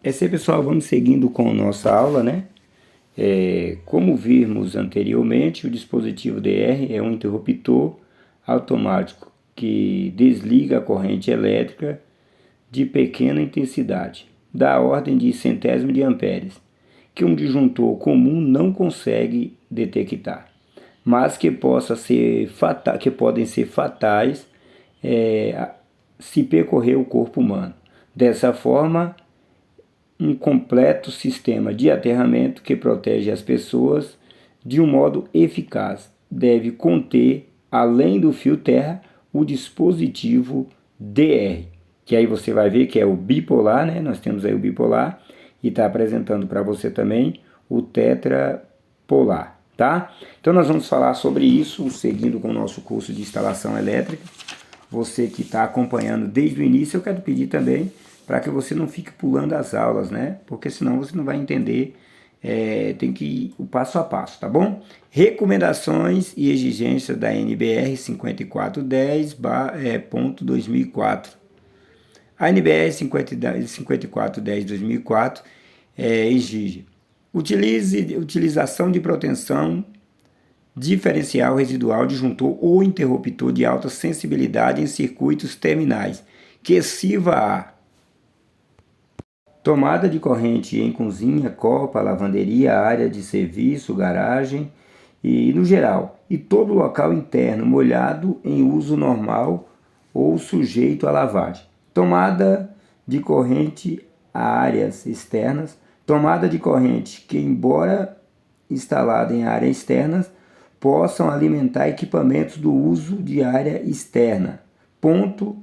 É isso aí, pessoal, vamos seguindo com nossa aula, né? Como vimos anteriormente, o dispositivo DR é um interruptor automático que desliga a corrente elétrica de pequena intensidade, da ordem de centésimo de amperes, que um disjuntor comum não consegue detectar, mas que podem ser fatais se percorrer o corpo humano. Dessa forma, um completo sistema de aterramento que protege as pessoas de um modo eficaz deve conter, além do fio terra, o dispositivo DR, que aí você vai ver que é o bipolar, né? Nós temos aí o bipolar e está apresentando para você também o tetrapolar, tá? Então nós vamos falar sobre isso seguindo com o nosso curso de instalação elétrica. Você que está acompanhando desde o início, eu quero pedir também para que você não fique pulando as aulas, né? Porque senão você não vai entender, tem que ir o passo a passo, tá bom? Recomendações e exigências da NBR 5410.2004. A NBR 5410/2004 exige utilização de proteção diferencial residual disjuntor ou interruptor de alta sensibilidade em circuitos terminais, que sirva a tomada de corrente em cozinha, copa, lavanderia, área de serviço, garagem e no geral, e todo local interno molhado em uso normal ou sujeito a lavagem. Tomada de corrente a áreas externas, tomada de corrente que, embora instalada em áreas externas, possam alimentar equipamentos do uso de área externa. Ponto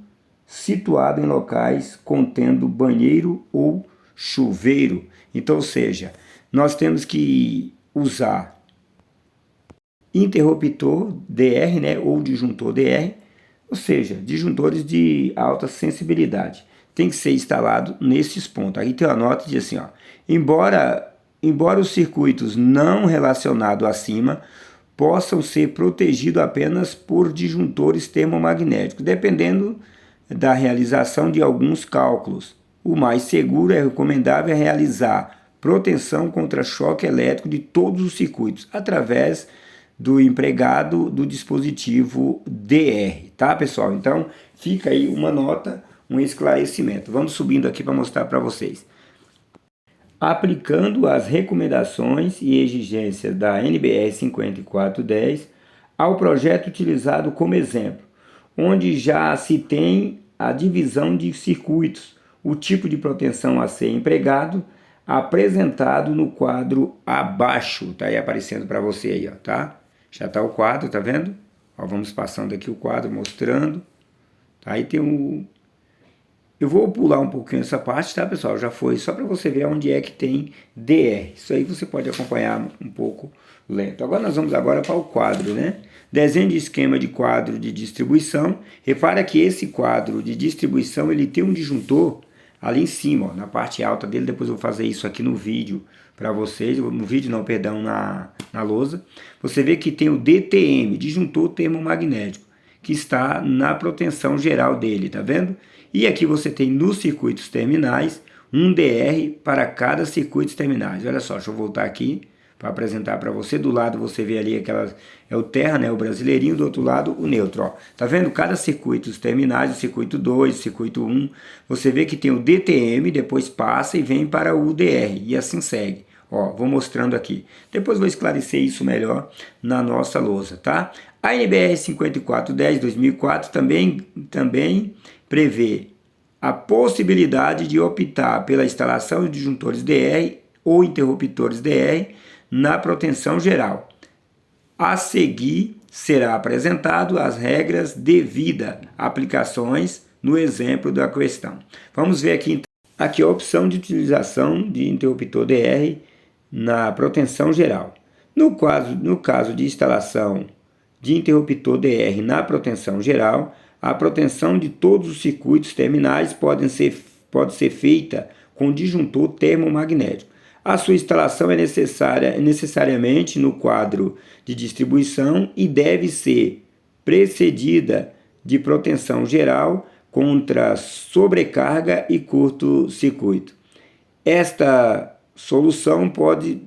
situado em locais contendo banheiro ou chuveiro. Então, ou seja, nós temos que usar interruptor DR, né, ou disjuntor DR, ou seja, disjuntores de alta sensibilidade. Tem que ser instalado nesses pontos. Aí tem uma nota que diz assim, ó, embora os circuitos não relacionados acima possam ser protegidos apenas por disjuntores termomagnéticos, dependendo da realização de alguns cálculos. O mais seguro é recomendável realizar proteção contra choque elétrico de todos os circuitos, através do empregado do dispositivo DR, tá, pessoal? Então, fica aí uma nota, um esclarecimento. Vamos subindo aqui para mostrar para vocês. Aplicando as recomendações e exigências da NBR 5410 ao projeto utilizado como exemplo, onde já se tem a divisão de circuitos, o tipo de proteção a ser empregado, apresentado no quadro abaixo, tá aí aparecendo para você aí, ó, tá? Já está o quadro, tá vendo? Ó, vamos passando aqui o quadro mostrando, tá? Aí tem o... Eu vou pular um pouquinho essa parte, tá, pessoal? Já foi só para você ver onde é que tem DR. Isso aí você pode acompanhar um pouco lento. Agora nós vamos agora para o quadro, né? Desenho de esquema de quadro de distribuição. Repara que esse quadro de distribuição, ele tem um disjuntor ali em cima, ó, na parte alta dele. Depois eu vou fazer isso aqui no vídeo para vocês. No vídeo não, perdão, na lousa. Você vê que tem o DTM, disjuntor termomagnético, que está na proteção geral dele, tá vendo? E aqui você tem nos circuitos terminais um DR para cada circuito terminais. Olha só, deixa eu voltar aqui para apresentar para você. Do lado você vê ali aquelas, é o terra, né, o brasileirinho, do outro lado o neutro. Ó. Tá vendo? Cada circuito terminais, o circuito 2, o circuito 1, você vê que tem o DTM, depois passa e vem para o DR, e assim segue. Ó, vou mostrando aqui. Depois vou esclarecer isso melhor na nossa lousa, tá? A NBR 5410/2004 também prevê a possibilidade de optar pela instalação de disjuntores DR ou interruptores DR na proteção geral. A seguir será apresentado as regras devidas aplicações no exemplo da questão. Vamos ver aqui, aqui a opção de utilização de interruptor DR na proteção geral. No caso de instalação de interruptor DR na proteção geral, a proteção de todos os circuitos terminais pode ser feita com disjuntor termomagnético. A sua instalação é necessariamente no quadro de distribuição e deve ser precedida de proteção geral contra sobrecarga e curto-circuito. essa solução pode,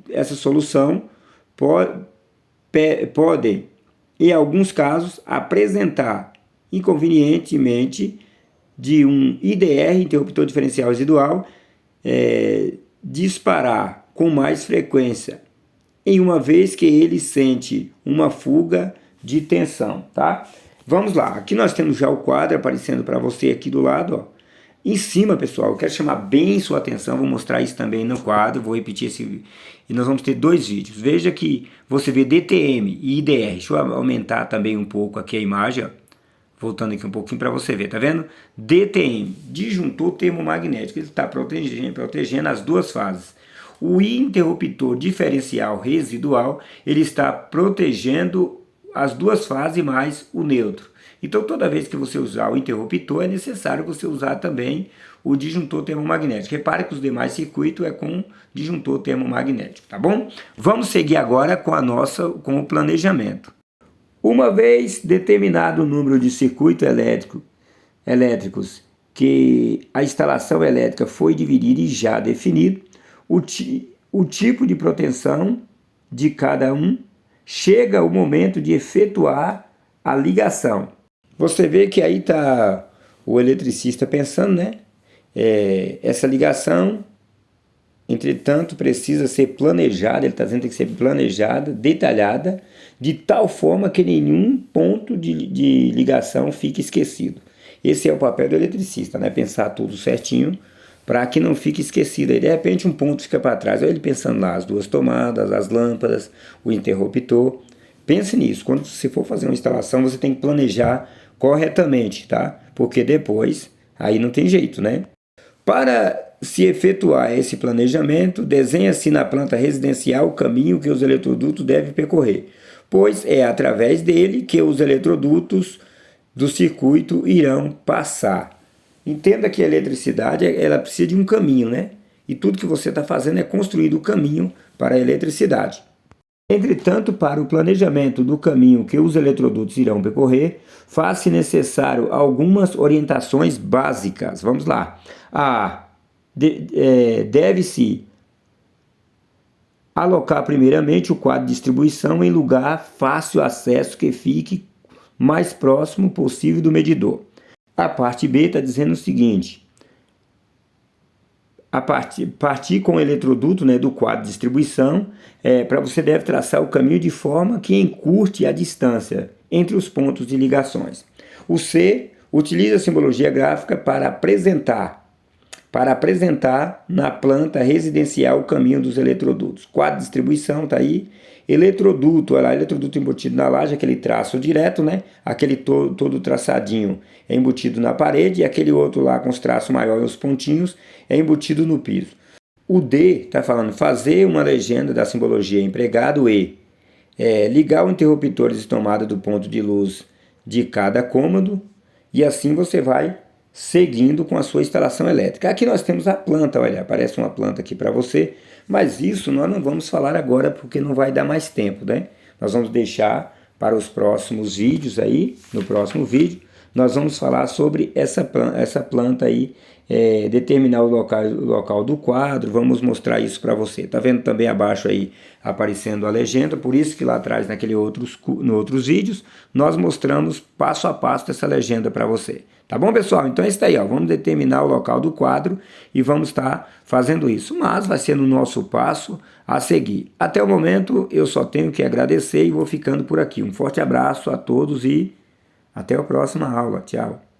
em alguns casos, apresentar inconvenientemente de um IDR, interruptor diferencial residual, disparar com mais frequência, em uma vez que ele sente uma fuga de tensão, tá? Vamos lá, aqui nós temos já o quadro aparecendo para você aqui do lado, ó. Em cima, pessoal, eu quero chamar bem sua atenção, vou mostrar isso também no quadro, vou repetir esse, e nós vamos ter 2 vídeos. Veja que você vê DTM e IDR, deixa eu aumentar também um pouco aqui a imagem, ó. Voltando aqui um pouquinho para você ver, tá vendo? DTM, disjuntor termomagnético, ele está protegendo as duas fases. O interruptor diferencial residual, ele está protegendo as duas fases mais o neutro. Então, toda vez que você usar o interruptor, é necessário você usar também o disjuntor termomagnético. Repare que os demais circuitos é com disjuntor termomagnético, tá bom? Vamos seguir agora com o planejamento. Uma vez determinado o número de circuitos elétricos que a instalação elétrica foi dividida e já definido, o tipo de proteção de cada um, chega o momento de efetuar a ligação. Você vê que aí está o eletricista pensando, né? Essa ligação, entretanto, precisa ser planejada, ele está dizendo que tem que ser planejada, detalhada, de tal forma que nenhum ponto de ligação fique esquecido. Esse é o papel do eletricista, né? Pensar tudo certinho para que não fique esquecido. Aí, de repente, um ponto fica para trás. Aí ele pensando lá, as duas tomadas, as lâmpadas, o interruptor. Pense nisso. Quando você for fazer uma instalação, você tem que planejar corretamente, tá? Porque depois, aí não tem jeito, né? Para se efetuar esse planejamento, desenha-se na planta residencial o caminho que os eletrodutos devem percorrer, pois é através dele que os eletrodutos do circuito irão passar. Entenda que a eletricidade, ela precisa de um caminho, né? E tudo que você está fazendo é construir o caminho para a eletricidade. Entretanto, para o planejamento do caminho que os eletrodutos irão percorrer, faz-se necessário algumas orientações básicas. Vamos lá. Deve-se alocar primeiramente o quadro de distribuição em lugar fácil acesso que fique mais próximo possível do medidor. A parte B está dizendo o seguinte: partir com o eletroduto, né, do quadro de distribuição, você deve traçar o caminho de forma que encurte a distância entre os pontos de ligações. O C utiliza a simbologia gráfica para apresentar na planta residencial o caminho dos eletrodutos. Quadro de distribuição está aí. Eletroduto, olha lá, eletroduto embutido na laje, aquele traço direto, né? Aquele todo traçadinho é embutido na parede, e aquele outro lá com os traços maiores e os pontinhos é embutido no piso. O D está falando fazer uma legenda da simbologia empregado. E ligar o interruptor de tomada do ponto de luz de cada cômodo, e assim você vai seguindo com a sua instalação elétrica. Aqui nós temos a planta, olha, aparece uma planta aqui para você, mas isso nós não vamos falar agora porque não vai dar mais tempo, né? Nós vamos deixar para os próximos vídeos aí, no próximo vídeo, nós vamos falar sobre essa planta aí, determinar o local do quadro, vamos mostrar isso para você. Tá vendo também abaixo aí aparecendo a legenda, por isso que lá atrás nos outros vídeos nós mostramos passo a passo essa legenda para você. Tá bom, pessoal? Então é isso aí, ó. Vamos determinar o local do quadro e vamos estar fazendo isso, mas vai ser no nosso passo a seguir. Até o momento eu só tenho que agradecer e vou ficando por aqui. Um forte abraço a todos e até a próxima aula. Tchau.